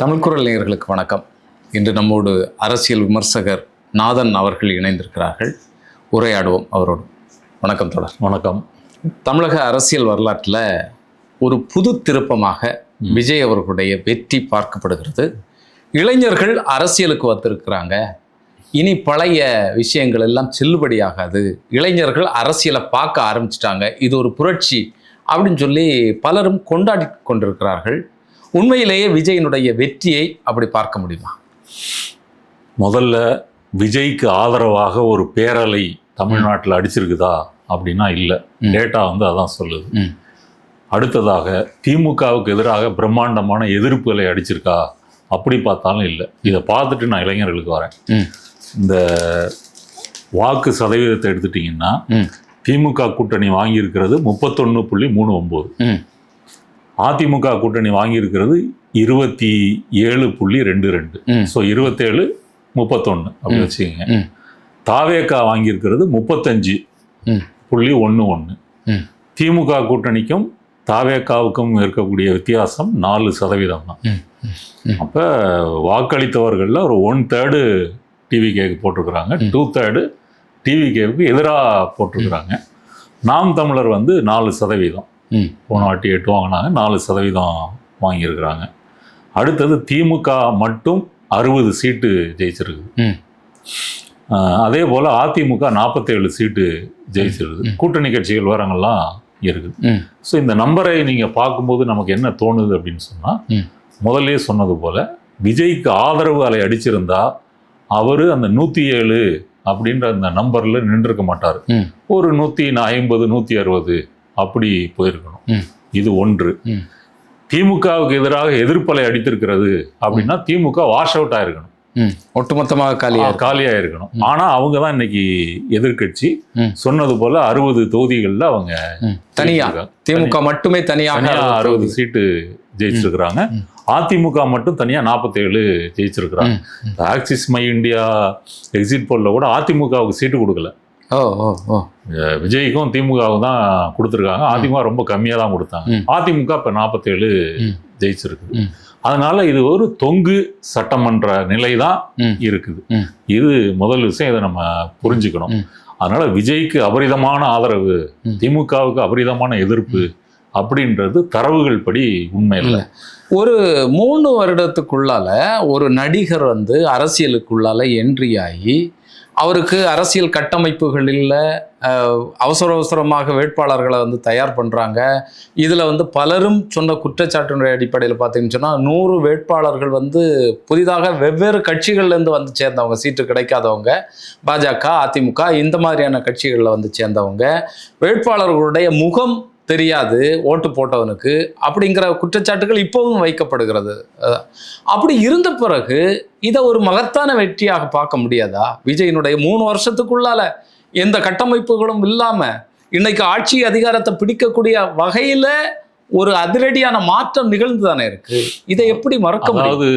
தமிழ் குரல் நேயர்களுக்கு வணக்கம். இன்று நம்மோடு அரசியல் விமர்சகர் நாதன் அவர்கள் இணைந்திருக்கிறார்கள். உரையாடுவோம் அவரோடு. வணக்கம் தொடர். வணக்கம். தமிழக அரசியல் வரலாற்றில் ஒரு புது திருப்பமாக விஜய் அவர்களுடைய வெற்றி பார்க்கப்படுகிறது. இளைஞர்கள் அரசியலுக்கு வந்திருக்கிறாங்க, இனி பழைய விஷயங்கள் எல்லாம் செல்லுபடியாகாது, இளைஞர்கள் அரசியலை பார்க்க ஆரம்பிச்சிட்டாங்க, இது ஒரு புரட்சி அப்படின்னு சொல்லி பலரும் கொண்டாடி கொண்டிருக்கிறார்கள். உண்மையிலேயே விஜயினுடைய வெற்றியை அப்படி பார்க்க முடியுமா? முதல்ல விஜய்க்கு ஆதரவாக ஒரு பேரலை தமிழ்நாட்டில் அடிச்சிருக்குதா அப்படின்னா இல்லை. டேட்டா அதான் சொல்லுது. அடுத்ததாக திமுகவுக்கு எதிராக பிரம்மாண்டமான எதிர்ப்புகளை அடிச்சிருக்கா அப்படி பார்த்தாலும் இல்லை. இதை பார்த்துட்டு நான் இளைஞர்களுக்கு வரேன். இந்த வாக்கு சதவீதத்தை எடுத்துட்டிங்கன்னா திமுக கூட்டணி வாங்கியிருக்கிறது 31.39, அதிமுக கூட்டணி வாங்கியிருக்கிறது 27.22. ஸோ 27-31 அப்படி வச்சுக்கோங்க. தாவேகா வாங்கியிருக்கிறது 35.11. திமுக கூட்டணிக்கும் தாவேகாவுக்கும் இருக்கக்கூடிய வித்தியாசம் 4% தான். அப்போ வாக்களித்தவர்களில் ஒரு 1/3 டிவிகேக்கு போட்டிருக்கிறாங்க, 2/3 டிவிகேவுக்கு எதிராக போட்டிருக்கிறாங்க. நாம் தமிழர் 4%. போன வாட்டி 8 வாங்கினாங்க, 4% வாங்கியிருக்கிறாங்க. அடுத்தது திமுக மட்டும் 60 சீட்டு ஜெயிச்சிருக்குது. அதே போல் அதிமுக 47 சீட்டு ஜெயிச்சிருக்குது. கூட்டணி கட்சிகள் விவரங்கள்லாம் இருக்குது. ஸோ இந்த நம்பரை நீங்கள் பார்க்கும்போது நமக்கு என்ன தோணுது அப்படின்னு சொன்னால், முதல்ல சொன்னது போல் விஜய்க்கு ஆதரவு அலை அடிச்சிருந்தா அவர் அந்த 107 அப்படின்ற அந்த நம்பரில் நின்றுருக்க மாட்டார். ஒரு 150, 160 அப்படி போயிருக்கணும். இது ஒன்று. திமுகவுக்கு எதிராக எதிர்ப்பலை அடித்திருக்கிறது அப்படின்னா திமுக வாஷ் அவுட் ஆயிருக்கணும், ஒட்டுமொத்தமாக காலியாக இருக்கணும். ஆனால் அவங்க தான் இன்னைக்கு எதிர்கட்சி. சொன்னது போல 60 தொகுதிகளில் அவங்க தனியாக, திமுக மட்டுமே தனியாக 60 சீட்டு ஜெயிச்சிருக்கிறாங்க. அதிமுக மட்டும் தனியாக 47 ஜெயிச்சிருக்கிறாங்க. ஆக்சிஸ் மை இந்தியா எக்ஸிட் போலில் கூட அதிமுகவுக்கு சீட்டு கொடுக்கல. விஜய்க்கும் திமுகவுக்கும் தான் கொடுத்துருக்காங்க. அதிமுக ரொம்ப கம்மியாக தான் கொடுத்தாங்க. அதிமுக இப்போ 47 ஜெயிச்சிருக்குது. அதனால இது ஒரு தொங்கு சட்டமன்ற நிலை தான் இருக்குது. இது முதல் விஷயம், இதை நம்ம புரிஞ்சுக்கணும். அதனால விஜய்க்கு அபரிதமான ஆதரவு, திமுகவுக்கு அபரிதமான எதிர்ப்பு அப்படின்றது தரவுகள் படி உண்மை இல்லை. ஒரு 3 வருடத்துக்குள்ளால ஒரு நடிகர் அரசியலுக்குள்ளால என்ட்ரி ஆகி அவருக்கு அரசியல் கட்டமைப்புகளில் அவசரமாக வேட்பாளர்களை தயார் பண்ணுறாங்க. இதில் பலரும் சொன்ன குற்றச்சாட்டினுடைய அடிப்படையில் பார்த்தீங்கன்னு சொன்னால் 100 வேட்பாளர்கள் புதிதாக வெவ்வேறு கட்சிகள்லேருந்து சேர்ந்தவங்க, சீட்டு கிடைக்காதவங்க, பாஜக, அதிமுக இந்த மாதிரியான கட்சிகளில் சேர்ந்தவங்க, வேட்பாளர்களுடைய முகம் தெரியாது ஓட்டு போட்டவனுக்கு அப்படிங்கிற குற்றச்சாட்டுகள் இப்போவும் வைக்கப்படுகிறது. அப்படி இருந்த பிறகு இதை ஒரு மகத்தான வெற்றியாக பார்க்க முடியாதா? விஜயினுடைய 3 வருஷத்துக்குள்ளால எந்த கட்டமைப்புகளும் இல்லாம இன்னைக்கு ஆட்சி அதிகாரத்தை பிடிக்கக்கூடிய வகையில ஒரு அதிரடியான மாற்றம் நிகழ்ந்து தானே இருக்கு. இதை எப்படி மறக்க முடியும்? அதாவது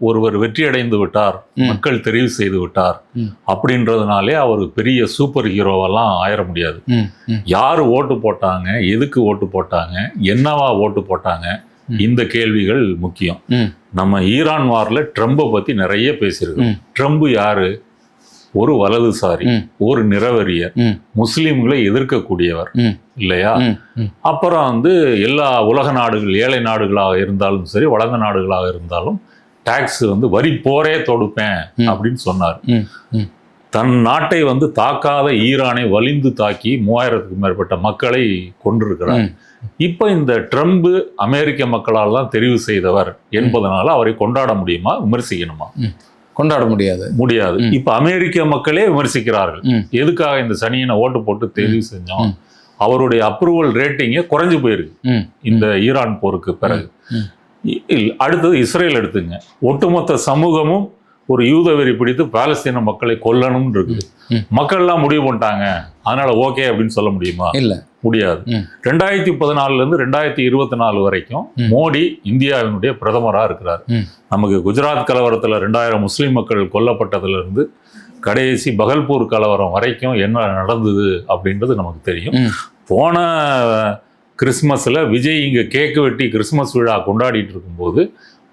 ஒருவர் வெற்றி அடைந்து விட்டார், மக்கள் தெரிவு செய்து விட்டார் அப்படின்றதுனாலே அவர் பெரிய சூப்பர் ஹீரோவெல்லாம் ஆயிட முடியாது. யாரு ஓட்டு போட்டாங்க, எதுக்கு ஓட்டு போட்டாங்க, என்னவா ஓட்டு போட்டாங்க, இந்த கேள்விகள் முக்கியம். நம்ம ஈரான் வார்ல ட்ரம்பை பத்தி நிறைய பேசியிருக்கோம். ட்ரம்ப் யாரு? ஒரு வலதுசாரி, ஒரு நிறவரியர், முஸ்லிம்களை எதிர்க்கக்கூடியவர் இல்லையா? அப்புறம் எல்லா உலக நாடுகள், ஏழை நாடுகளாக இருந்தாலும் சரி, வளர்ந்த நாடுகளாக இருந்தாலும் டாக்ஸ் வரி போரே தொடுப்பேன் அப்படின்னு சொன்னார். தன் நாட்டை தாக்காத ஈரானை வலிந்து தாக்கி 3000க்கும் மேற்பட்ட மக்களை கொண்டிருக்கிறார். இப்ப இந்த ட்ரம்ப் அமெரிக்க மக்களால் தான் தெரிவு செய்தவர் என்பதனால அவரை கொண்டாட முடியுமா, விமர்சிக்கணுமா? கொண்டாட முடியாது. இப்ப அமெரிக்க மக்களே விமர்சிக்கிறார்கள். எதுக்காக இந்த சனியனை ஓட்டு போட்டு தெரிவு செஞ்சோம்? அவருடைய அப்ரூவல் ரேட்டிங்கே குறைஞ்சு போயிருக்கு இந்த ஈரான் போருக்கு பிறகு. அடுத்தது இஸ்ரேல் எடுத்துங்க. ஒட்டுமொத்த சமூகமும் ஒரு யூத வெறி பிடித்து பாலஸ்தீன மக்களை கொல்லணும்னு இருக்குது. மக்கள்லாம் முடிவு பண்ணிட்டாங்க, அதனால ஓகே அப்படின்னு சொல்ல முடியுமா? இல்ல, முடியாது. 2014 2024 வரைக்கும் மோடி இந்தியாவினுடைய பிரதமரா இருக்கிறார். நமக்கு குஜராத் கலவரத்துல 2000 முஸ்லிம் மக்கள் கொல்லப்பட்டதுல இருந்து கடைசி பகல்பூர் கலவரம் வரைக்கும் என்ன நடந்தது அப்படின்றது நமக்கு தெரியும். போன கிறிஸ்மஸில் விஜய் இங்கே கேக்கு வெட்டி கிறிஸ்மஸ் விழா கொண்டாடிட்டு இருக்கும்போது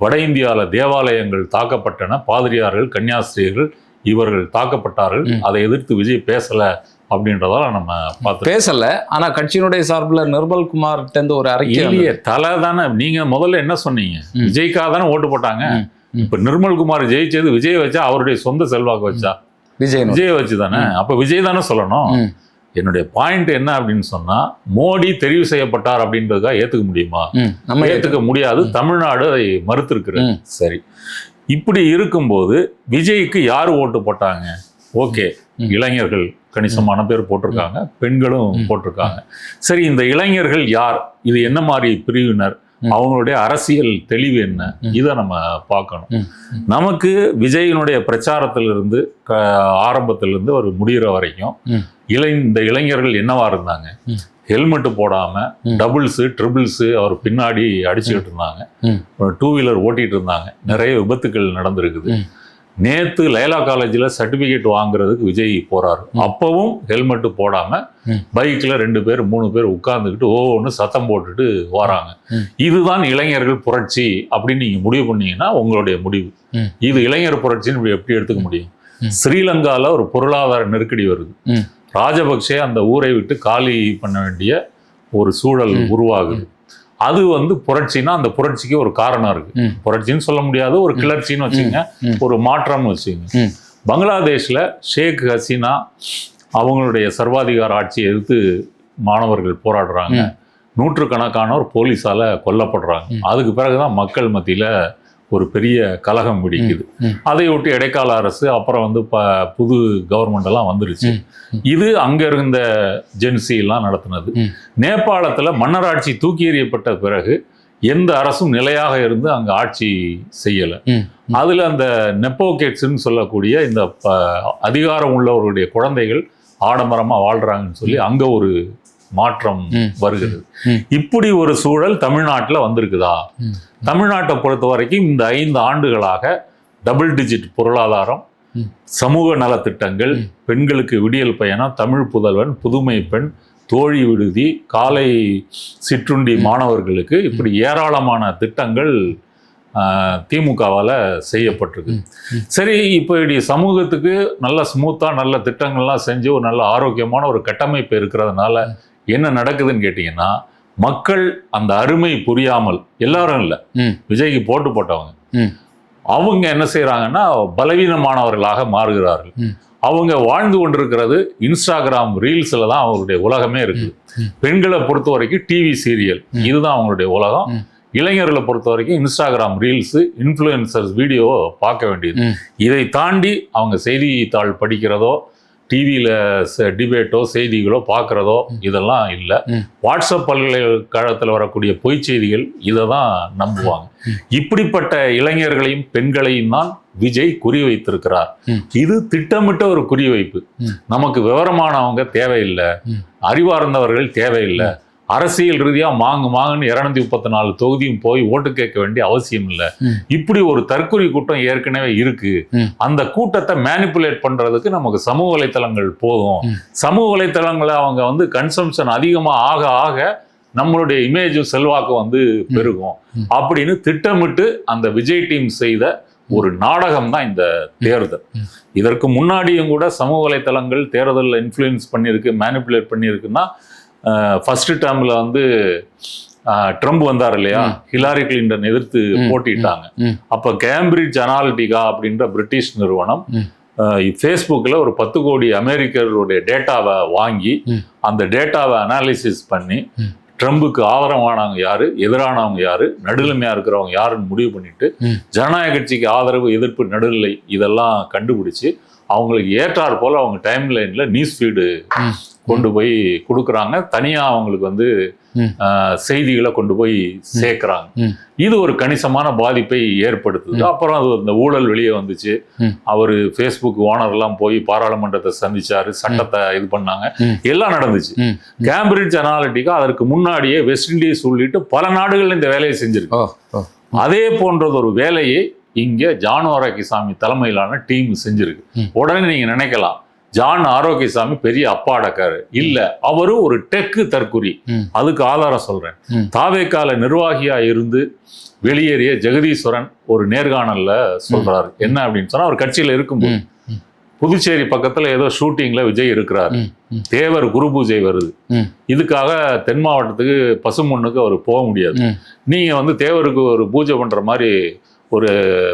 வட இந்தியாவில் தேவாலயங்கள் தாக்கப்பட்டன, பாதிரியார்கள் கன்னியாஸ்திரிகள் இவர்கள் தாக்கப்பட்டார்கள். அதை எதிர்த்து விஜய் பேசலை அப்படின்றதால நம்ம பார்த்து பேசல. ஆனா கட்சியினுடைய சார்பில் நிர்மல்குமார்கிட்ட ஒரு அறிக்கை தலை தானே. நீங்க முதல்ல என்ன சொன்னீங்க? விஜய்க்காக தானே ஓட்டு போட்டாங்க. இப்ப நிர்மல்குமார் ஜெயிச்சது விஜய் வச்சா, அவருடைய சொந்த செல்வாக்கு வச்சா? விஜய் வச்சு தானே. அப்ப விஜய் தானே சொல்லணும். என்னுடைய பாயிண்ட் என்ன அப்படின்னு சொன்னா, மோடி தெரிவு செய்யப்பட்டார் அப்படின்றதுக்காக ஏத்துக்க முடியுமா? நம்ம ஏத்துக்க முடியாது. தமிழ்நாடு அதை மறுத்திருக்கிறது. சரி, இப்படி இருக்கும்போது விஜய்க்கு யார் ஓட்டு போட்டாங்க? ஓகே, இளைஞர்கள் கணிசமான பேர் போட்டிருக்காங்க, பெண்களும் போட்டிருக்காங்க. சரி, இந்த இளைஞர்கள் யார்? இது என்ன மாதிரி பிரிவினர்? அவங்களுடைய அரசியல் தெளிவு என்ன? இதை நம்ம பார்க்கணும். நமக்கு விஜயினுடைய பிரச்சாரத்திலிருந்து ஆரம்பத்திலிருந்து ஒரு முடிகிற வரைக்கும் இந்த இளைஞர்கள் என்னவா இருந்தாங்க? ஹெல்மெட் போடாம டபுள்ஸ் ட்ரிபிள்ஸ் அவர் பின்னாடி அடிச்சுக்கிட்டு இருந்தாங்க, 2 வீலர் ஓட்டிட்டு இருந்தாங்க. நிறைய விபத்துக்கள் நடந்திருக்குது. நேத்து லைலா காலேஜில் சர்டிபிகேட் வாங்குறதுக்கு விஜய் போறாரு. அப்பவும் ஹெல்மெட் போடாம பைக்ல 2 பேர் 3 பேர் உட்கார்ந்துக்கிட்டு ஒவ்வொன்று சத்தம் போட்டுட்டு வராங்க. இதுதான் இளைஞர்கள் புரட்சி அப்படின்னு நீங்க முடிவு பண்ணீங்கன்னா உங்களுடைய முடிவு. இது இளைஞர் புரட்சின்னு எப்படி எடுத்துக்க முடியும்? ஸ்ரீலங்கால ஒரு பொருளாதார நெருக்கடி வருது. ராஜபக்சே அந்த ஊரை விட்டு காலி பண்ண வேண்டிய ஒரு சூழல் உருவாகுது. அது புரட்சின்னா அந்த புரட்சிக்கு ஒரு காரணம் இருக்கு. புரட்சின்னு சொல்ல முடியாது, ஒரு கிளர்ச்சின்னு வச்சுங்க, ஒரு மாற்றம்னு வச்சுங்க. பங்களாதேஷ்ல ஷேக் ஹசீனா அவங்களுடைய சர்வாதிகார ஆட்சியை எதிர்த்து மாணவர்கள் போராடுறாங்க. நூற்றுக்கணக்கானோர் போலீஸால கொல்லப்படுறாங்க. அதுக்கு பிறகுதான் மக்கள் மத்தியில ஒரு பெரிய கலகம் வெடிக்குது. அதை ஒட்டி இடைக்கால அரசு, அப்புறம் புது கவர்மெண்ட் எல்லாம் வந்துருச்சு. இது அங்க இருந்த ஜென்சி எல்லாம் நடத்தினது. நேபாளத்துல மன்னராட்சி தூக்கி எறியப்பட்ட பிறகு எந்த அரசும் நிலையாக இருந்து அங்க ஆட்சி செய்யல. அதுல அந்த நெப்போகேட்ஸ்ன்னு சொல்லக்கூடிய இந்த அதிகாரம் உள்ளவர்களுடைய குழந்தைகள் ஆடம்பரமா வாழ்றாங்கன்னு சொல்லி அங்க ஒரு மாற்றம் வருகிறது. இப்படி ஒரு சூழல் தமிழ்நாட்டில் வந்திருக்குதா? தமிழ்நாட்டை பொறுத்த வரைக்கும் இந்த 5 ஆண்டுகளாக டபுள் டிஜிட் பொருளாதாரம், சமூக நலத்திட்டங்கள், பெண்களுக்கு விடியல் பயணம், தமிழ் புதல்வன், புதுமை பெண், தோழி விடுதி, காலை சிற்றுண்டி மாணவர்களுக்கு, இப்படி ஏராளமான திட்டங்கள் திமுகவால் செய்யப்பட்டிருக்கு. சரி, இப்போ இப்படி சமூகத்துக்கு நல்ல ஸ்மூத்தாக நல்ல திட்டங்கள்லாம் செஞ்சு ஒரு நல்ல ஆரோக்கியமான ஒரு கட்டமைப்பு இருக்கிறதுனால என்ன நடக்குதுன்னு கேட்டிங்கன்னா, மக்கள் அந்த அருமை புரியாமல், எல்லாரும் இல்லை, விஜய்க்கு போட்டு போட்டவங்க, அவங்க என்ன செய்யறாங்கன்னா பலவீனமானவர்களாக மாறுகிறார்கள். அவங்க வாழ்ந்து கொண்டிருக்கிறது இன்ஸ்டாகிராம் ரீல்ஸ்ல தான் அவங்களுடைய உலகமே இருக்குது. பெண்களை பொறுத்த வரைக்கும் டிவி சீரியல், இதுதான் அவங்களுடைய உலகம். இளைஞர்களை பொறுத்த வரைக்கும் இன்ஸ்டாகிராம் ரீல்ஸ், இன்ஃப்ளூயன்சர்ஸ் வீடியோ பார்க்க வேண்டியது. இதை தாண்டி அவங்க செய்தித்தாள் படிக்கிறதோ, டிவியில் டிபேட்டோ செய்திகளோ பார்க்குறதோ இதெல்லாம் இல்லை. வாட்ஸ்அப் பல்கலைக்கழகத்தில் வரக்கூடிய பொய் செய்திகள் இதை தான் நம்புவாங்க. இப்படிப்பட்ட இளைஞர்களையும் பெண்களையும் தான் விஜய் குறிவைத்திருக்கிறார். இது திட்டமிட்ட ஒரு குறிவைப்பு. நமக்கு விவரமானவங்க தேவையில்லை, அறிவார்ந்தவர்கள் தேவையில்லை, அரசியல் ரீதியா மாங்குன்னு 234 தொகுதியும் போய் ஓட்டு கேட்க வேண்டிய அவசியம் இல்லை. இப்படி ஒரு தற்கொலை கூட்டம் ஏற்கனவே இருக்கு. அந்த கூட்டத்தை மேனிப்புலேட் பண்றதுக்கு நமக்கு சமூக வலைத்தளங்கள் போதும். சமூக வலைத்தளங்களை அவங்க கன்சம்ஷன் அதிகமா ஆக ஆக நம்மளுடைய இமேஜும் செல்வாக்கு பெருகும் அப்படின்னு திட்டமிட்டு அந்த விஜய் டீம் செய்த ஒரு நாடகம் தான் இந்த தேர்தல். இதற்கு முன்னாடியும் கூட சமூக வலைத்தளங்கள் தேர்தலில் இன்ஃப்ளூயன்ஸ் பண்ணியிருக்கு, மேனிப்புலேட் பண்ணியிருக்குன்னா, ஃபர்ஸ்ட் டேர்ம்ல ட்ரம்ப் வந்தார் இல்லையா, ஹிலாரி கிளின்டன் எதிர்த்து போட்டிட்டாங்க. அப்ப கேம்பிரிட்ஜ் அனாலிட்டிகா அப்படின்ற பிரிட்டிஷ் நிறுவனம் ஃபேஸ்புக்கில் ஒரு 10 கோடி அமெரிக்கர்களுடைய டேட்டாவை வாங்கி அந்த டேட்டாவை அனாலிசிஸ் பண்ணி ட்ரம்புக்கு ஆதரவானவங்க யாரு, எதிரானவங்க யாரு, நடுநிலைமையா இருக்கிறவங்க யாருன்னு முடிவு பண்ணிட்டு ஜனநாயக கட்சிக்கு ஆதரவு, எதிர்ப்பு, நடுநிலை இதெல்லாம் கண்டுபிடிச்சு அவங்களுக்கு ஏற்றாற் போல அவங்க டைம் லைன்ல நியூஸ் ஃபீடு கொண்டு போய் கொடுக்குறாங்க. தனியா அவங்களுக்கு செய்திகளை கொண்டு போய் சேர்க்கிறாங்க. இது ஒரு கணிசமான பாதிப்பை ஏற்படுத்துது. அப்புறம் அது இந்த ஊழல் வெளியே வந்துச்சு. அவரு ஃபேஸ்புக் ஓனர் எல்லாம் போய் பாராளுமன்றத்தை சந்திச்சாரு, சட்டத்தை இது பண்ணாங்க, எல்லாம் நடந்துச்சு. கேம்பிரிட்ஜ் அனாலிட்டிகா அதற்கு முன்னாடியே வெஸ்ட் இண்டீஸ் உள்ளிட்டு பல நாடுகள் இந்த வேலையை செஞ்சிருக்கு. அதே போன்றது ஒரு வேலையை இங்க ஜான் ஆரோக்கியசாமி தலைமையிலான டீம் செஞ்சிருக்கு. உடனே நீங்க நினைக்கலாம், ஜான் ஆரோக்கியசாமி பெரிய அப்பாடக்காரு இல்ல, அவரு ஒரு டெக்கு தற்குறி. அதுக்கு ஆதாரம் சொல்றேன். தாவேக்கால நிர்வாகியா இருந்து வெளியேறிய ஜெகதீஸ்வரன் ஒரு நேர்காணல்ல சொல்றாரு. என்ன அப்படின்னு சொன்னா, அவர் கட்சியில இருக்கும்போது புதுச்சேரி பக்கத்துல ஏதோ ஷூட்டிங்ல விஜய் இருக்கிறாரு, தேவர் குரு பூஜை வருது, இதுக்காக தென் மாவட்டத்துக்கு பசுமொன்னுக்கு அவர் போக முடியாது, நீங்க தேவருக்கு ஒரு பூஜை பண்ற மாதிரி ஒரு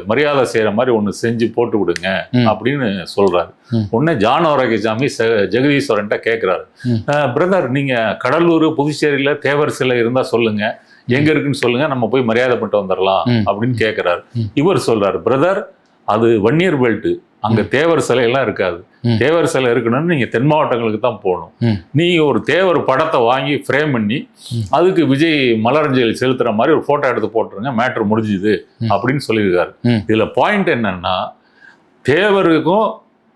மரியாதை செய்யற மாதிரி ஒண்ணு செஞ்சு போட்டு விடுங்க அப்படின்னு சொல்றாரு. உடனே ஜான் ஆரோக்கியசாமி ஜெகதீஸ்வரன்ட்ட கேட்கிறாரு, பிரதர் நீங்க கடலூர் புதுச்சேரியில தேவர் சிலை இருந்தா சொல்லுங்க, எங்க இருக்குன்னு சொல்லுங்க, நம்ம போய் மரியாதை பண்ணிட்டு வந்துடலாம் அப்படின்னு கேட்கிறாரு. இவர் சொல்றாரு, பிரதர் அது வன்னியர் பெல்ட், அங்க தேவர் சிலை எல்லாம் இருக்காது, தேவர் சிலை இருக்கணும்னு நீங்க தென் மாவட்டங்களுக்கு தான் போகணும், நீங்க ஒரு தேவர் படத்தை வாங்கி ஃப்ரேம் பண்ணி அதுக்கு விஜய் மலரஞ்சலி செலுத்துற மாதிரி ஒரு போட்டோ எடுத்து போட்டுருங்க, மேட்ரு முடிஞ்சுது அப்படின்னு சொல்லியிருக்காரு. இதுல பாயிண்ட் என்னன்னா, தேவருக்கும்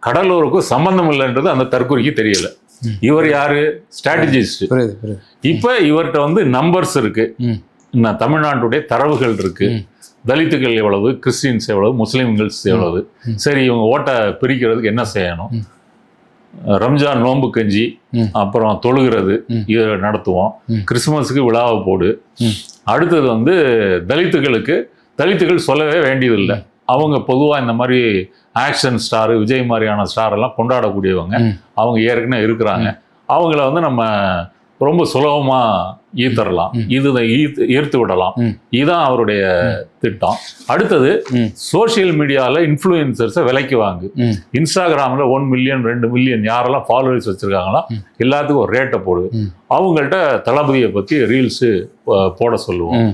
கடலூருக்கும் சம்பந்தம் இல்லைன்றது அந்த தற்கொலைக்கு தெரியல. இவர் யாரு? ஸ்ட்ராட்டஜிஸ்ட். இப்ப இவர்கிட்ட நம்பர்ஸ் இருக்கு, தமிழ்நாட்டுடைய தரவுகள் இருக்கு, தலித்துகள் எவ்வளவு, கிறிஸ்டின்ஸ் எவ்வளவு, முஸ்லிம்கள் எவ்வளவு, சரி இவங்க ஓட்டை பிரிக்கிறதுக்கு என்ன செய்யணும், ரம்ஜான் நோன்பு கஞ்சி அப்புறம் தொழுகிறது இது நடத்துவோம், கிறிஸ்துமஸுக்கு விழாவை போடு, அடுத்தது தலித்துகள் சொல்லவே வேண்டியதில்லை, அவங்க பொதுவா இந்த மாதிரி ஆக்ஷன் ஸ்டார் விஜய் மாதிரியான ஸ்டார் எல்லாம் கொண்டாடக்கூடியவங்க, அவங்க ஏற்கனவே இருக்கிறாங்க, அவங்கள நம்ம ரொம்ப சுலபமா ஈர்த்தரலாம், ஈர்த்து விடலாம், இதுதான் அவருடைய திட்டம். அடுத்தது சோசியல் மீடியால இன்ஃப்ளூயன்சர்ஸை விலைக்கு வாங்கு, இன்ஸ்டாகிராம்ல 1 மில்லியன் 2 மில்லியன் யாரெல்லாம் ஃபாலோவர்ஸ் வச்சிருக்காங்களோ எல்லாத்துக்கும் ஒரு ரேட்டை போடு, அவங்கள்ட்ட தளபதியை பத்தி ரீல்ஸ் போட சொல்லுவோம்.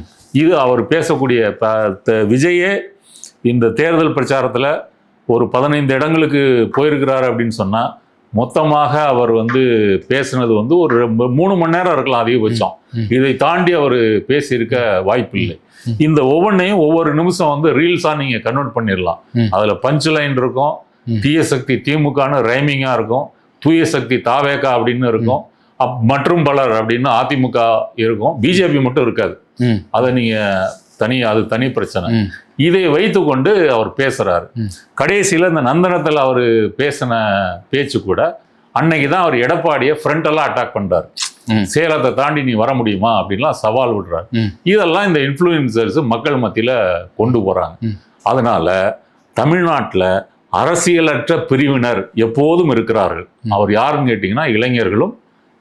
இது அவர் பேசக்கூடிய விஜயே இந்த தேர்தல் பிரச்சாரத்துல ஒரு 15 இடங்களுக்கு போயிருக்கிறாரு அப்படின்னு சொன்னா, மொத்தமாக அவர் பேசினது ஒரு 3 மணி நேரம் இருக்கலாம் அதிகபட்சம், இதை தாண்டி அவர் பேசியிருக்க வாய்ப்பு இல்லை. இந்த ஒவ்வொன்றையும் ஒவ்வொரு நிமிஷம் ரீல்ஸா நீங்க கன்வெர்ட் பண்ணிடலாம். அதுல பஞ்ச் லைன் இருக்கும், தீய சக்தி திமுகன்னு ரைமிங்கா இருக்கும், தூய சக்தி தாவேகா அப்படின்னு இருக்கும், மற்றும் பலர் அப்படின்னு அதிமுக இருக்கும், பிஜேபி மட்டும் இருக்காது. அதை நீங்க அது தனி பிரச்சனை. இதை வைத்து கொண்டு அவர் பேசுறாரு. கடைசியில இந்த நந்தனத்தில் அவர் பேசின பேச்சு கூட அன்னைக்குதான் அவர் எடப்பாடியை ஃப்ரண்டெல்லாம் அட்டாக் பண்றாரு, சேலத்தை தாண்டி நீ வர முடியுமா அப்படின்லாம் சவால் விடுறாரு. இதெல்லாம் இந்த இன்ஃப்ளூயன்சர்ஸ் மக்கள் மத்தியில கொண்டு போறாங்க. அதனால தமிழ்நாட்டில் அரசியலற்ற பிரிவினர் எப்போதும் இருக்கிறார்கள். அவர் யாருன்னு கேட்டீங்கன்னா இளைஞர்களும்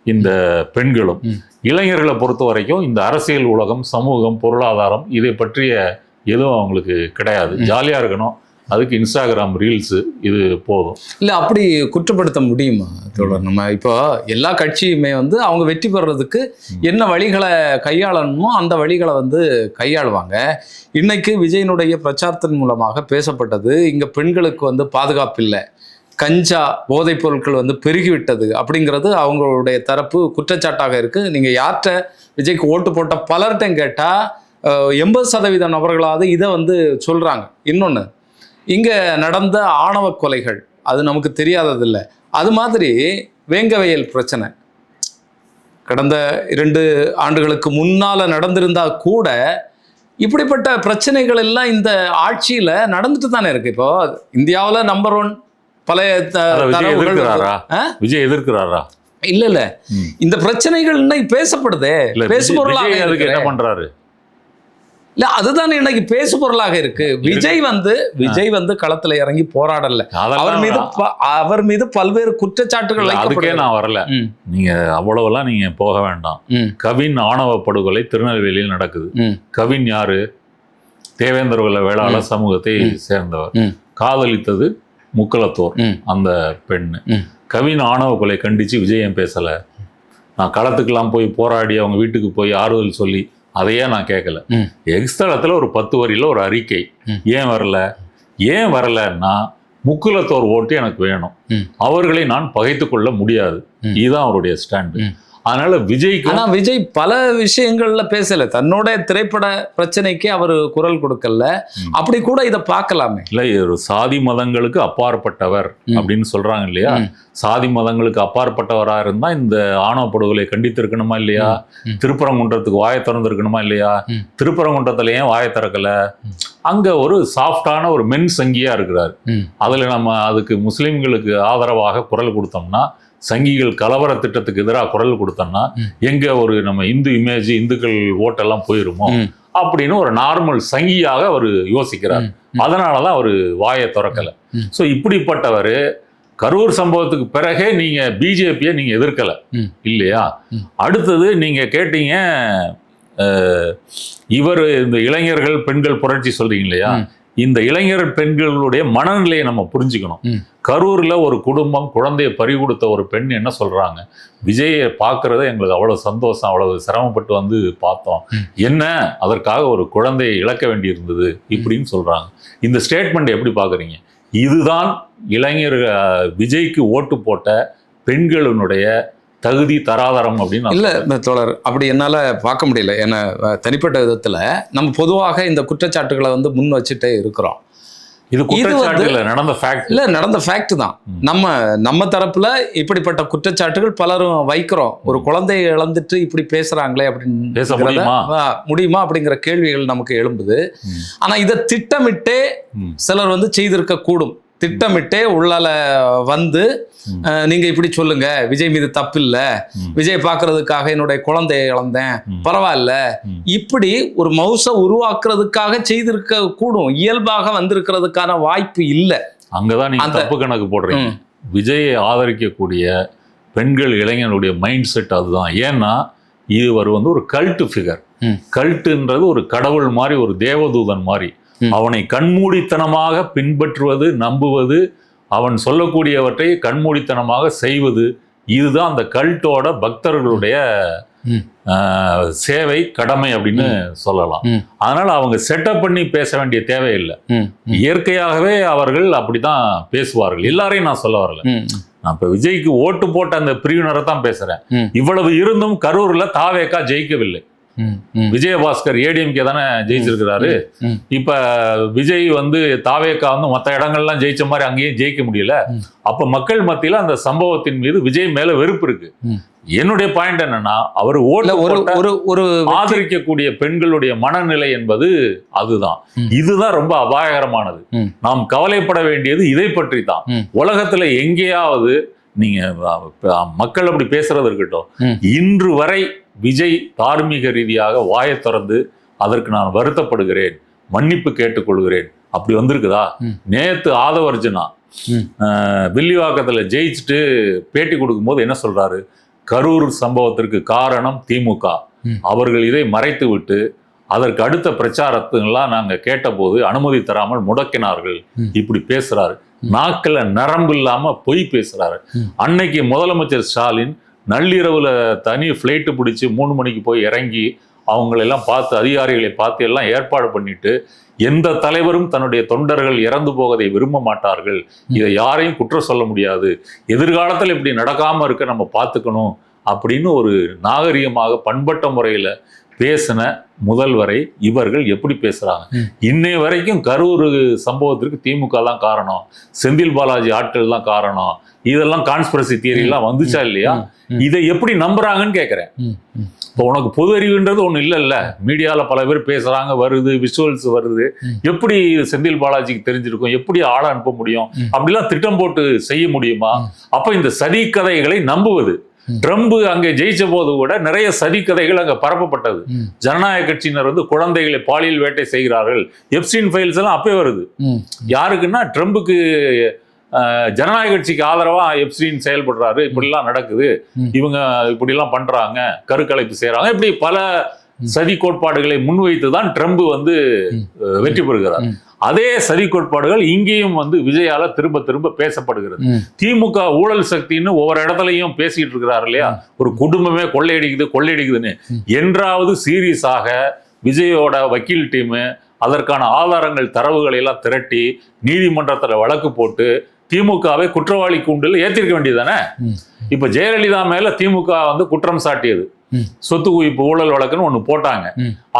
இந்த பெண்களும். இளைஞர்களை பொறுத்த வரைக்கும் இந்த அரசியல் உலகம், சமூகம், பொருளாதாரம் இதை பற்றிய எதுவும் அவங்களுக்கு கிடையாது. ஜாலியா இருக்கணும், அதுக்கு இன்ஸ்டாகிராம் ரீல்ஸ் இது போதும். இல்லை அப்படி குற்றப்படுத்த முடியுமா தோழர்? நம்ம இப்போ எல்லா கட்சியுமே அவங்க வெற்றி பெறுறதுக்கு என்ன வழிகளை கையாளணுமோ அந்த வழிகளை கையாளுவாங்க. இன்னைக்கு விஜயனுடைய பிரச்சாரத்தின் மூலமாக பேசப்பட்டது, இங்க பெண்களுக்கு பாதுகாப்பு இல்லை, கஞ்சா போதைப் பொருட்கள் பெருகிவிட்டது அப்படிங்கிறது அவங்களுடைய தரப்பு குற்றச்சாட்டாக இருக்கு. நீங்க யார்கிட்ட விஜய்க்கு ஓட்டு போட்ட பலர்கிட்டையும் கேட்டா 80% நபர்களாவது இதை சொல்றாங்க. இன்னொன்று, இங்க நடந்த ஆணவ கொலைகள் அது நமக்கு தெரியாததில்லை. அது மாதிரி வேங்கவயல் பிரச்சனை கடந்த 2 ஆண்டுகளுக்கு முன்னால நடந்திருந்தா கூட இப்படிப்பட்ட பிரச்சனைகள் எல்லாம் இந்த ஆட்சியில நடந்துட்டு தானே இருக்கு. இப்போ இந்தியாவில் நம்பர் 1 பழைய விஜய் எதிர்க்கிறாரா? இல்ல இந்த பிரச்சனைகள் இன்னைக்கு பேசப்படுதே, பேசுபொருளாக என்ன பண்றாரு? இல்ல அதுதான் இன்னைக்கு பேசுபொருளாக இருக்கு. விஜய் களத்துல இறங்கி போராடல, அவர் மீது பல்வேறு குற்றச்சாட்டுகள். அதுக்கே நான் வரல, நீங்க அவ்வளவுலாம் நீங்க போக வேண்டாம். கவின் ஆணவ படுகொலை திருநெல்வேலியில் நடக்குது. கவின் யாரு? தேவேந்திர வேளாளர் சமூகத்தை சேர்ந்தவர். காதலித்தது முக்குலத்தோர் அந்த பெண்ணு. கவின் ஆணவ கொலை கண்டிச்சு விஜயம் பேசல. நான் களத்துக்கெல்லாம் போய் போராடி அவங்க வீட்டுக்கு போய் ஆறுதல் சொல்லி அதையே நான் கேட்கல. எக்ஸ்தலத்துல ஒரு 10 வரியில ஒரு அறிக்கை. ஏன் வரலன்னா, முக்குலத்தோர் ஓட்டு எனக்கு வேணும், அவர்களை நான் பகைத்து கொள்ள முடியாது, இதுதான் அவருடைய ஸ்டாண்டு. அதனால விஜய்க்கு ஆனா விஜய் பல விஷயங்கள்ல பேசல, தன்னோட திரைப்பட பிரச்சனைக்கு அவர் குரல் கொடுக்கல. அப்படி கூட இதை பார்க்கலாமே. இல்ல, ஒரு சாதி மதங்களுக்கு அப்பாற்பட்டவர் அப்படின்னு சொல்றாங்க இல்லையா? சாதி மதங்களுக்கு அப்பாற்பட்டவரா இருந்தா இந்த ஆணவ படுகொலை கண்டித்திருக்கணுமா இல்லையா? திருப்பரங்குன்றத்துக்கு வாயை திறந்திருக்கணுமா இல்லையா? திருப்பரங்குன்றத்துல ஏன் வாயை திறக்கல? அங்க ஒரு சாஃப்டான ஒரு மென் சங்கியா இருக்கிறார். அதுல நம்ம அதுக்கு முஸ்லிம்களுக்கு ஆதரவாக குரல் கொடுத்தோம்னா, சங்கிகள் கலவர திட்டத்துக்கு எதிராக குரல் கொடுத்தோம்னா எங்க ஒரு நம்ம இந்து இமேஜ், இந்துக்கள் ஓட்டெல்லாம் போயிருமோ அப்படின்னு ஒரு நார்மல் சங்கியாக அவர் யோசிக்கிறார். அதனாலதான் அவர் வாயை திறக்கல. ஸோ இப்படிப்பட்டவர் கரூர் சம்பவத்துக்கு பிறகே நீங்க பிஜேபியை நீங்க எதிர்க்கல இல்லையா? அடுத்தது நீங்க கேட்டீங்க, இவர் இந்த இளைஞர்கள் பெண்கள் புரட்சி சொல்றீங்க இல்லையா? இந்த இளைஞர் பெண்களுடைய மனநிலையை நம்ம புரிஞ்சுக்கணும். கரூர்ல ஒரு குடும்பம் குழந்தையை பறி கொடுத்த ஒரு பெண் என்ன சொல்றாங்க, விஜயை பார்க்கறத எங்களுக்கு அவ்வளவு சந்தோஷம், அவ்வளவு சிரமப்பட்டு வந்து பார்த்தோம், என்ன அதற்காக ஒரு குழந்தையை இழக்க வேண்டி இருந்தது இப்படின்னு சொல்றாங்க. இந்த ஸ்டேட்மெண்ட் எப்படி பாக்குறீங்க? இதுதான் இளைஞர் விஜய்க்கு ஓட்டு போட்ட பெண்களினுடைய தகுதி தராதரம் அப்படின்னு இல்ல தோழர், அப்படி என்னால பார்க்க முடியல. ஏன்னா தனிப்பட்ட விதத்துல நம்ம பொதுவாக இந்த குற்றச்சாட்டுகளை வந்து முன் வச்சுட்டே இருக்கிறோம். இது குற்றச்சாட்டு இல்ல, நடந்த ஃபேக்ட். இல்ல, நடந்த ஃபேக்ட் தான். நம்ம தரப்புல இப்படிப்பட்ட குற்றச்சாட்டுகள் பலரும் வைக்கிறோம். ஒரு குழந்தையை இழந்துட்டு இப்படி பேசுறாங்களே அப்படின்னு பேச முடியுமா அப்படிங்கிற கேள்விகள் நமக்கு எழும்புது. ஆனா இதை திட்டமிட்டே சிலர் வந்து செய்திருக்க கூடும். திட்டமிட்டே உள்ளால வந்து நீங்க இப்படி சொல்லுங்க, விஜய் மீது தப்பு இல்ல, விஜய் பாக்குறதுக்காக என்னுடைய குழந்தையை இழந்தேன், பரவாயில்ல, இப்படி ஒரு மவுசை உருவாக்குறதுக்காக செய்திருக்க கூடும். இயல்பாக வந்திருக்கிறதுக்கான வாய்ப்பு இல்லை. அங்கதான் நீங்க தப்பு கணக்கு போடுறீங்க. விஜயை ஆதரிக்கக்கூடிய பெண்கள் இளைஞர்களுடைய மைண்ட் செட் அதுதான். ஏன்னா இவர் வந்து ஒரு கல்ட் ஃபிகர். கல்ட்டுன்றது ஒரு கடவுள் மாதிரி, ஒரு தேவதூதன் மாதிரி. அவனை கண்மூடித்தனமாக பின்பற்றுவது, நம்புவது, அவன் சொல்லக்கூடியவற்றை கண்மூடித்தனமாக செய்வது, இதுதான் அந்த கல்ட்டோட பக்தர்களுடைய சேவை, கடமை அப்படின்னு சொல்லலாம். அதனால அவங்க செட்டப் பண்ணி பேச வேண்டிய தேவையில்லை. இயற்கையாகவே அவர்கள் அப்படிதான் பேசுவார்கள். எல்லாரையும் நான் சொல்ல வரல. நான் இப்ப விஜய்க்கு ஓட்டு போட்ட அந்த பிரிவினரை தான் பேசுறேன். இவ்வளவு இருந்தும் கரூர்ல தாவேகா ஜெயிக்கவில்லை. விஜயபாஸ்கர் ஏடிஎம்கே தானே ஜெயிச்சிருக்கிறாரு. இப்ப விஜய் வந்து தாவேகா வந்து மற்ற இடங்கள்லாம் ஜெயிச்ச மாதிரி அங்கேயும் ஜெயிக்க முடியல. அப்ப மக்கள் மத்தியில அந்த சம்பவத்தின் மீது விஜய் மேல வெறுப்பு இருக்கு. என்னுடைய பாயிண்ட் என்னன்னா, அவர் ஒரு ஆதரிக்கக்கூடிய பெண்களுடைய மனநிலை என்பது அதுதான். இதுதான் ரொம்ப அபாயகரமானது. நாம் கவலைப்பட வேண்டியது இதை பற்றி தான். உலகத்துல எங்கேயாவது நீங்க மக்கள் அப்படி பேசுறது இருக்கட்டும், இன்று வரை விஜய் தார்மீக ரீதியாக வாயை திறந்து அதற்கு நான் வருத்தப்படுகிறேன், மன்னிப்பு கேட்டுக்கொள்கிறேன் அப்படி வந்திருக்குதா? நேத்து ஆதவர்ஜுனா வில்லிவாக்கத்துல ஜெயிச்சுட்டு பேட்டி கொடுக்கும் போது என்ன சொல்றாரு, கரூர் சம்பவத்திற்கு காரணம் திமுக, அவர்கள் இதை மறைத்து விட்டு அதற்கு அடுத்த பிரச்சாரத்துலாம் நாங்க கேட்டபோது அனுமதி தராமல் முடக்கினார்கள், இப்படி பேசுறாரு. நாக்கில் நரம்பு இல்லாம பொய் பேசுறாரு. அன்னைக்கு முதலமைச்சர் ஸ்டாலின் நள்ளிரவுல தனி ஃப்ளைட்டு பிடிச்சி 3 மணிக்கு போய் இறங்கி அவங்களெல்லாம் பார்த்து, அதிகாரிகளை பார்த்து எல்லாம் ஏற்பாடு பண்ணிட்டு, எந்த தலைவரும் தன்னுடைய தொண்டர்கள் இறந்து போவதை விரும்ப மாட்டார்கள், இதை யாரையும் குற்றம் சொல்ல முடியாது, எதிர்காலத்தில் இப்படி நடக்காம இருக்க நம்ம பார்த்துக்கணும் அப்படின்னு ஒரு நாகரிகமாக பண்பட்ட முறையில பேசின முதல்வரை இவர்கள் எப்படி பேசுறாங்க? இன்னை வரைக்கும் கரூர் சம்பவத்திற்கு திமுக தான் காரணம், செந்தில் பாலாஜி ஆட்கள் தான் காரணம், இதெல்லாம் கான்ஸ்பிரசி தியரி எல்லாம் வந்துச்சா இல்லையா? இதை எப்படி நம்புறாங்கன்னு கேட்கிறேன். இப்போ உனக்கு பொது அறிவுன்றது ஒண்ணு இல்லைல்ல, மீடியால பல பேர் பேசுறாங்க, வருது, விஷுவல்ஸ் வருது, எப்படி செந்தில் பாலாஜிக்கு தெரிஞ்சிருக்கும், எப்படி ஆள அனுப்ப முடியும், அப்படிலாம் திட்டம் போட்டு செய்ய முடியுமா? அப்ப இந்த சதி கதைகளை நம்புவது. ட்ரம்ப் அங்கே ஜெயிச்ச போது கூட நிறைய சதி கதைகள் அங்க பரப்பப்பட்டது. ஜனநாயக கட்சியினர் வந்து குழந்தைகளை பாலியல் வேட்டை செய்கிறார்கள், எப்ஸ்டீன் ஃபைல்ஸ் எல்லாம் அப்பே வருது. யாருக்குன்னா ட்ரம்புக்கு, ஜனநாயக கட்சிக்கு ஆதரவா எப்ஸ்டீன் செயல்படுறாரு, இப்படிலாம் நடக்குது, இவங்க இப்படிலாம் பண்றாங்க, கருக்கலைப்பு செய்யறாங்க, இப்படி பல சதி கோட்பாடுகளை முன்வைத்து தான் ட்ரம்ப் வந்து வெற்றி பெறுகிறார். அதே சதி கோட்பாடுகள் இங்கேயும் வந்து விஜயால திரும்ப திரும்ப பேசப்படுகிறது. திமுக ஊழல் சக்தின்னு ஒவ்வொரு இடத்துலையும் பேசிட்டு இருக்கிறாரு இல்லையா, ஒரு குடும்பமே கொள்ளையடிக்குதுன்னு. என்றாவது சீரியஸாக விஜயோட வக்கீல் டீமு அதற்கான ஆதாரங்கள், தரவுகளை எல்லாம் திரட்டி நீதிமன்றத்தில் வழக்கு போட்டு திமுகவை குற்றவாளி கூண்டில் ஏற்றிருக்க வேண்டியதானே. இப்ப ஜெயலலிதா மேல திமுக வந்து குற்றம் சாட்டியது, சொத்து குவிப்பு ஊழல் வழக்குன்னு ஒண்ணு போட்டாங்க.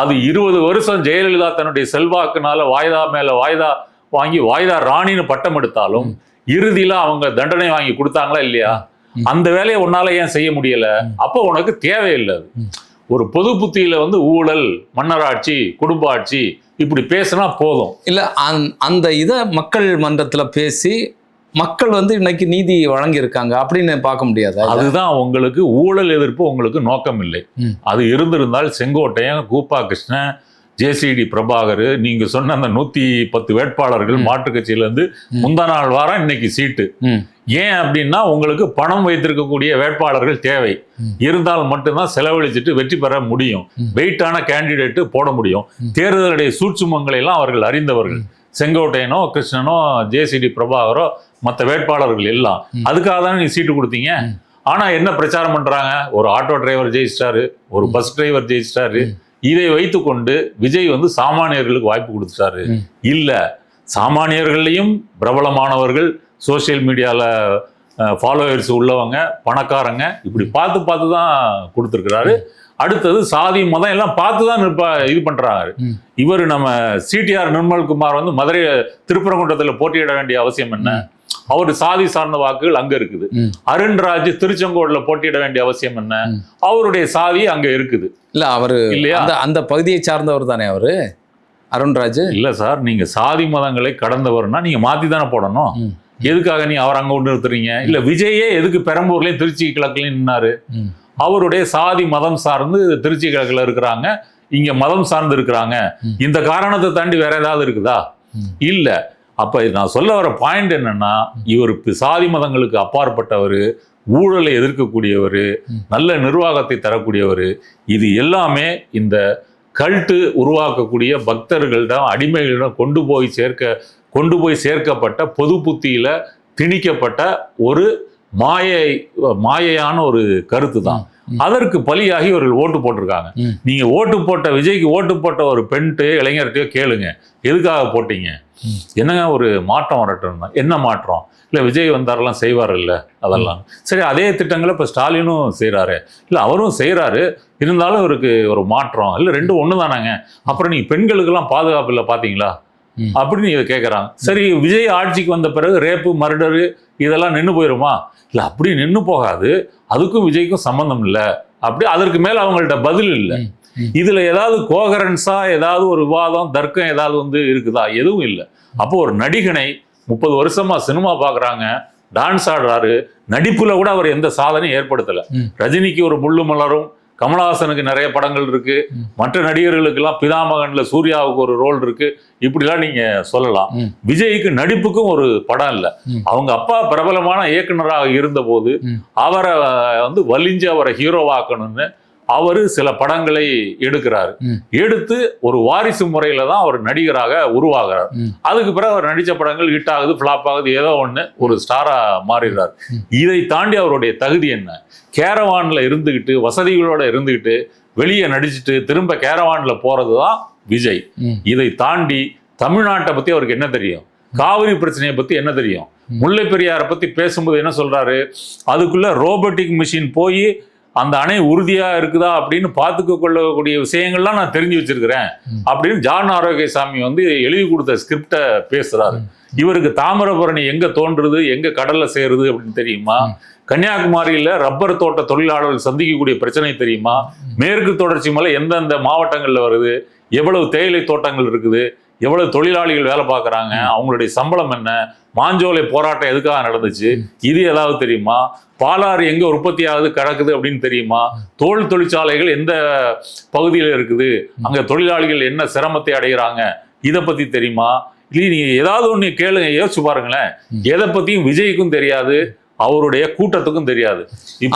அது 20 வருஷம் ஜெயலலிதா தன்னுடைய செல்வாக்குனால வாய்தா மேல வாய்தா வாங்கி வாய்தா ராணின்னு பட்டம் எடுத்தாலும் இறுதியில அவங்க தண்டனை வாங்கி கொடுத்தாங்களா இல்லையா? அந்த வேலையை உன்னால ஏன் செய்ய முடியல? அப்போ உனக்கு தேவையில்லை. ஒரு பொது புத்தியில வந்து ஊழல், மன்னராட்சி, குடும்ப ஆட்சி இப்படி பேசினா போதும் இல்ல. அந்த இதை மக்கள் மன்றத்துல பேசி மக்கள் வந்து இன்னைக்கு நீதி வழங்கியிருக்காங்க அப்படின்னு பார்க்க முடியாது. அதுதான் உங்களுக்கு ஊழல் எதிர்ப்பு உங்களுக்கு நோக்கம் இல்லை. அது இருந்திருந்தால் செங்கோட்டையன், கூப்பா கிருஷ்ணன், ஜேசிடி பிரபாகர், நீங்க சொன்ன அந்த 110 வேட்பாளர்கள் மாற்றுக் கட்சியில இருந்து முந்தா நாள் வாரம் இன்னைக்கு சீட்டு. ஏன் அப்படின்னா உங்களுக்கு பணம் வைத்திருக்கக்கூடிய வேட்பாளர்கள் தேவை இருந்தால் மட்டும்தான் செலவழிச்சிட்டு வெற்றி பெற முடியும், வெயிட்டான கேண்டிடேட் போட முடியும். தேர்தலுடைய சூட்சுமங்களை எல்லாம் அவர்கள் அறிந்தவர்கள். செங்கோட்டையனோ கிருஷ்ணனோ ஜேசிடி பிரபாகரோ மற்ற வேட்பாளர்கள் எல்லாம் அதுக்காக தானே நீ சீட்டு கொடுத்தீங்க. ஆனா என்ன பிரச்சாரம் பண்றாங்க? ஒரு ஆட்டோ டிரைவர் ஜெயிச்சிட்டாரு, ஒரு பஸ் டிரைவர் ஜெயிச்சிட்டாரு. இதை வைத்துக்கொண்டு விஜய் வந்து சாமானியர்களுக்கு வாய்ப்பு கொடுத்துட்டாரு. இல்ல, சாமானியர்களையும் பிரபலமானவர்கள், சோசியல் மீடியால ஃபாலோவர்ஸ் உள்ளவங்க, பணக்காரங்க இப்படி பார்த்து பார்த்து தான் கொடுத்துருக்கிறாரு. அடுத்தது சாதி மதம் எல்லாம் பார்த்து தான் இது பண்றாரு. இவர் நம்ம சிடிஆர் நிர்மல்குமார் வந்து மதுரை திருப்பரங்குன்றத்தில் போட்டியிட வேண்டிய அவசியம் என்ன? அவரு சாதி சார்ந்த வாக்குகள் அங்க இருக்குது. அருண்ராஜ் திருச்செங்கோடுல போட்டியிட வேண்டிய அவசியம் என்ன? அவருடைய சாதி அங்க இருக்குது. இல்ல, அவரு இல்லையா அந்த பகுதியை சார்ந்தவர் தானே அவரு அருண்ராஜ். இல்ல சார், நீங்க சாதி மதங்களை கடந்தவர்னா நீங்க மாத்தி தானே போடணும். எதுக்காக நீ அவர் அங்க கொண்டு நிறுத்துறீங்க? இல்ல, விஜயே எதுக்கு பெரம்பூர்லயும் திருச்சி கிழக்குலயும் நின்னாரு? அவருடைய சாதி மதம் சார்ந்து திருச்சி கிழக்குல இருக்கிறாங்க, இங்க மதம் சார்ந்து இருக்கிறாங்க. இந்த காரணத்தை தாண்டி வேற ஏதாவது இருக்குதா? இல்ல. அப்ப நான் சொல்ல வர பாயிண்ட் என்னன்னா, இவர் சாதி மதங்களுக்கு அப்பாற்பட்டவர், ஊழலை எதிர்க்கக்கூடியவர், நல்ல நிர்வாகத்தை தரக்கூடியவர். இது எல்லாமே இந்த கல்ட்டு உருவாக்கக்கூடிய பக்தர்களிடம், அடிமைகளிடம் கொண்டு போய் சேர்க்கப்பட்ட பொது புத்தியில திணிக்கப்பட்ட ஒரு மாயையான ஒரு கருத்து தான். அதற்கு பலியாகி இவர்கள் ஓட்டு போட்டிருக்காங்க. நீங்க ஓட்டு போட்ட விஜய்க்கு ஓட்டு போட்ட ஒரு பெண்ட்டு இளைஞர்கிட்டயோ கேளுங்க, எதுக்காக போட்டீங்க, என்னங்க ஒரு மாற்றம் வரட்டும். என்ன மாற்றம்? இல்லை, விஜய் வந்தாரெல்லாம் செய்வார் இல்லை, அதெல்லாம் சரி. அதே திட்டங்களை இப்போ ஸ்டாலினும் செய்கிறாரு, இல்லை அவரும் செய்கிறாரு, இருந்தாலும் இவருக்கு ஒரு மாற்றம் இல்லை, ரெண்டும் ஒன்று தானாங்க. அப்புறம் நீங்கள் பெண்களுக்கெல்லாம் பாதுகாப்பு இல்லை பார்த்தீங்களா அப்படின்னு இதை கேட்குறாங்க. சரி, விஜய் ஆட்சிக்கு வந்த பிறகு ரேப்பு, மர்டரு இதெல்லாம் நின்று போயிருமா? இல்லை, அப்படி நின்று போகாது, அதுக்கும் விஜய்க்கும் சம்மந்தம் இல்லை. அப்படி அதற்கு மேலே அவங்கள்ட்ட பதில் இல்லை. இதுல ஏதாவது கோகரன்ஸா ஏதாவது ஒரு விவாதம், தர்க்கம் ஏதாவது வந்து இருக்குதா? எதுவும் இல்லை. அப்போ ஒரு நடிகனை 30 வருஷமா சினிமா பாக்குறாங்க, டான்ஸ் ஆடுறாரு, நடிப்புல கூட அவர் எந்த சாதனையும் ஏற்படுத்தல. ரஜினிக்கு ஒரு முள்ளு மலரும், கமலஹாசனுக்கு நிறைய படங்கள் இருக்கு, மற்ற நடிகர்களுக்கு எல்லாம் பிதாமகன்ல சூர்யாவுக்கு ஒரு ரோல் இருக்கு, இப்படிலாம் நீங்க சொல்லலாம். விஜய்க்கு நடிப்புக்கும் ஒரு படம் இல்லை. அவங்க அப்பா பிரபலமான இயக்குனராக இருந்த போது அவரை வந்து வலிஞ்சு அவரை ஹீரோவாக்கணும்னு அவரு சில படங்களை எடுக்கிறாரு. எடுத்து ஒரு வாரிசு முறையில தான் அவர் நடிகராக உருவாகிறார். அதுக்கு பிறகு அவர் நடிச்ச படங்கள் ஹிட் ஆகுது, ஃபிளாப் ஆகுது, ஏதோ ஒண்ணு ஒரு ஸ்டாரா மாறிடுறார். இதை தாண்டி அவருடைய தகுதி என்ன? கேரவான்ல இருந்துகிட்டு, வசதிகளோட இருந்துகிட்டு, வெளியே நடிச்சுட்டு திரும்ப கேரவான்ல போறதுதான் விஜய். இதை தாண்டி தமிழ்நாட்டை பத்தி அவருக்கு என்ன தெரியும்? காவிரி பிரச்சனையை பத்தி என்ன தெரியும்? முல்லை பெரியாரை பத்தி பேசும்போது என்ன சொல்றாரு? அதுக்குள்ள ரோபோட்டிக் மிஷின் போய் அந்த அணை உறுதியா இருக்குதா அப்படின்னு பார்த்துக்க கொள்ளக்கூடிய விஷயங்கள்லாம் நான் தெரிஞ்சு வச்சிருக்கிறேன் அப்படின்னு ஜான் ஆரோக்கியசாமி வந்து எழுதி கொடுத்த ஸ்கிரிப்டை பேசுறாரு. இவருக்கு தாமிரபரணி எங்க தோன்றுறது, எங்க கடல்ல சேருது அப்படின்னு தெரியுமா? கன்னியாகுமரியில ரப்பர் தோட்ட தொழிலாளர்கள் சந்திக்கக்கூடிய பிரச்சனை தெரியுமா? மேற்கு தொடர்ச்சி மலை எந்தெந்த மாவட்டங்கள்ல வருது, எவ்வளவு தேயிலை தோட்டங்கள் இருக்குது, எவ்வளவு தொழிலாளிகள் வேலை பார்க்குறாங்க, அவங்களுடைய சம்பளம் என்ன, மாஞ்சோலை போராட்டம் எதுக்காக நடந்துச்சு, இது ஏதாவது தெரியுமா? பாலாறு எங்க உற்பத்தி ஆகுது கிடக்குது அப்படின்னு தெரியுமா? தோல் தொழிற்சாலைகள் எந்த பகுதியில் இருக்குது, அங்க தொழிலாளிகள் என்ன சிரமத்தை அடைகிறாங்க, இதை பத்தி தெரியுமா? இல்லை, நீங்க ஏதாவது ஒண்ணு கேளுங்க, யோசிச்சு பாருங்களேன். எதை பத்தியும் விஜய்க்கும் தெரியாது, அவருடைய கூட்டத்துக்கும் தெரியாது.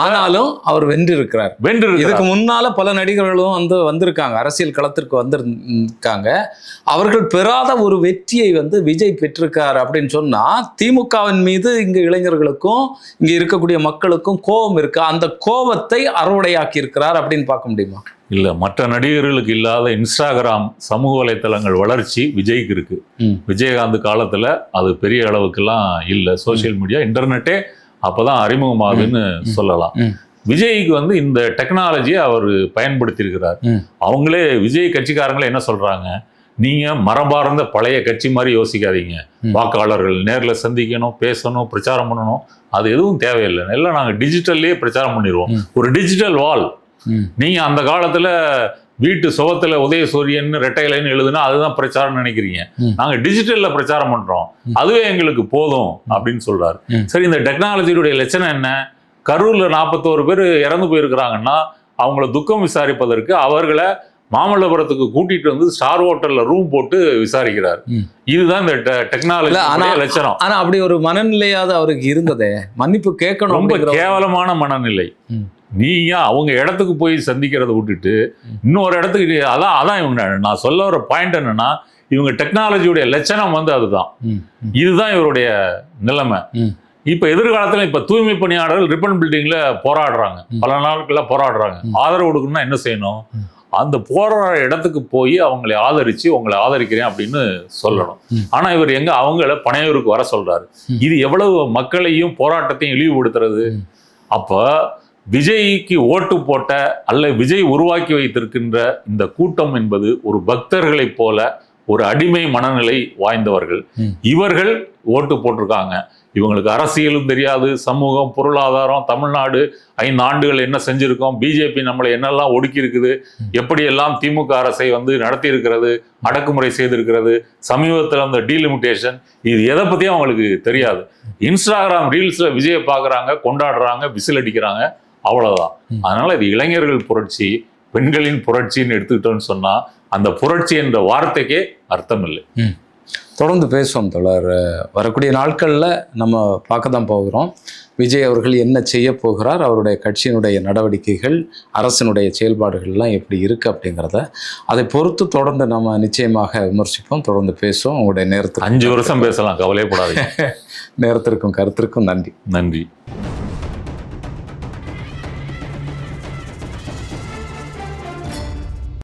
ஆனாலும் அவர் வென்றிருக்கிறார். இதுக்கு முன்னால பல நடிகர்களும் வந்திருக்காங்க, அரசியல் களத்திற்கு வந்திருக்காங்க. அவர்கள் பெறாத ஒரு வெற்றியை விஜய் பெற்றிருக்கார் அப்படின்னு சொன்னா, திமுகவின் மீது இங்க இளைஞர்களுக்கும் இங்க இருக்கக்கூடிய மக்களுக்கும் கோபம் இருக்கு. அந்த கோபத்தை அறுவடையாக்கி இருக்கிறார் அப்படின்னு பார்க்க முடியுமா? இல்லை, மற்ற நடிகர்களுக்கு இல்லாத இன்ஸ்டாகிராம் சமூக வலைத்தளங்கள் வளர்ச்சி விஜய்க்கு இருக்கு. விஜயகாந்த் காலத்தில் அது பெரிய அளவுக்குலாம் இல்லை. சோசியல் மீடியா, இன்டர்நெட்டே அப்போதான் அறிமுகமாகுதுன்னு சொல்லலாம். விஜய்க்கு வந்து இந்த டெக்னாலஜியை அவர் பயன்படுத்தியிருக்கிறார். அவங்களே விஜய் கட்சிக்காரங்களே என்ன சொல்றாங்க, நீங்க மரபார்ந்த பழைய கட்சி மாதிரி யோசிக்காதீங்க, வாக்காளர்கள் நேரில் சந்திக்கணும், பேசணும், பிரச்சாரம் பண்ணணும், அது எதுவும் தேவையில்லை, எல்லாம் நாங்கள் டிஜிட்டல்லே பிரச்சாரம் பண்ணிடுவோம். ஒரு டிஜிட்டல் வால். நீங்க அந்த காலத்துல வீட்டு சுவத்துல உதயசூரியன் ரெட்டைலைன்னு எழுதுனா அதுதான் பிரச்சாரம் நினைக்கிறீங்க. நாங்க டிஜிட்டல்ல பிரச்சாரம் பண்றோம், அதுவே எங்களுக்கு போதும் அப்படின்னு சொல்றாரு. சரி, இந்த டெக்னாலஜியுடைய லட்சணம் என்ன? கரூர்ல 41 பேர் இறந்து போயிருக்கிறாங்கன்னா அவங்கள துக்கம் விசாரிப்பதற்கு அவர்களை மாமல்லபுரத்துக்கு கூட்டிட்டு வந்து ஸ்டார் ஹோட்டல்ல ரூம் போட்டு விசாரிக்கிறார். இதுதான் இந்த டெக்னாலஜி லட்சணம். ஆனா அப்படி ஒரு மனநிலையாவது அவருக்கு இருந்ததே, மன்னிப்பு கேட்கணும். ரொம்ப கேவலமான மனநிலை. நீங்க அவங்க இடத்துக்கு போய் சந்திக்கிறத விட்டுட்டு இன்னொரு இடத்துக்கு, அதான் இவங்க நான் சொல்ல வர பாயிண்ட் என்னன்னா, இவங்க டெக்னாலஜியுடைய லட்சணம் வந்து அதுதான். இதுதான் இவருடைய நிலைமை. இப்ப எதிர்காலத்துல இப்ப தூய்மை பணியாளர்கள் ரிப்பன் பில்டிங்ல போராடுறாங்க, பல நாட்கள்ல போராடுறாங்க. ஆதரவு கொடுக்கணும்னா என்ன செய்யணும்? அந்த போராடுற இடத்துக்கு போய் அவங்களை ஆதரிச்சு உங்களை ஆதரிக்கிறேன் அப்படின்னு சொல்லணும். ஆனா இவர் எங்க அவங்கள பனையூருக்கு வர சொல்றாரு. இது எவ்வளவு மக்களையும் போராட்டத்தையும் இழிவுபடுத்துறது. அப்ப விஜய்க்கு ஓட்டு போட்ட அல்ல விஜய் உருவாக்கி வைத்திருக்கின்ற இந்த கூட்டம் என்பது ஒரு பக்தர்களை போல ஒரு அடிமை மனநிலை வாய்ந்தவர்கள். இவர்கள் ஓட்டு போட்டிருக்காங்க. இவங்களுக்கு அரசியலும் தெரியாது, சமூகம், பொருளாதாரம், தமிழ்நாடு 5 ஆண்டுகள் என்ன செஞ்சிருக்கோம், பிஜேபி நம்மளை என்னெல்லாம் ஒடுக்கி இருக்குது, எப்படியெல்லாம் திமுக அரசை வந்து நடத்தி இருக்கிறது, அடக்குமுறை செய்திருக்கிறது, சமீபத்தில் அந்த டீலிமிட்டேஷன், இது எதை பற்றியும் அவங்களுக்கு தெரியாது. இன்ஸ்டாகிராம் ரீல்ஸ்ல விஜயை பார்க்குறாங்க, கொண்டாடுறாங்க, விசில் அடிக்கிறாங்க, அவ்வளவுதான். அதனால இது இளைஞர்கள் புரட்சி, பெண்களின் புரட்சின்னு எடுத்துக்கிட்டோம்னு சொன்னா அந்த புரட்சி என்ற வார்த்தைக்கே அர்த்தம் இல்லை. தொடர்ந்து பேசுவோம் தொடர். வரக்கூடிய நாட்களில் நம்ம பார்க்க தான் போகிறோம் விஜய் அவர்கள் என்ன செய்ய போகிறார், அவருடைய கட்சியினுடைய நடவடிக்கைகள், அரசினுடைய செயல்பாடுகள்லாம் எப்படி இருக்குது அப்படிங்கிறத அதை பொறுத்து தொடர்ந்து நம்ம நிச்சயமாக விமர்சிப்போம், தொடர்ந்து பேசுவோம். உங்களுடைய நேரத்துக்கு 5 வருஷம் பேசலாம், கவலைப்படாதீங்க. நேரத்திற்கும் கருத்திற்கும் நன்றி. நன்றி.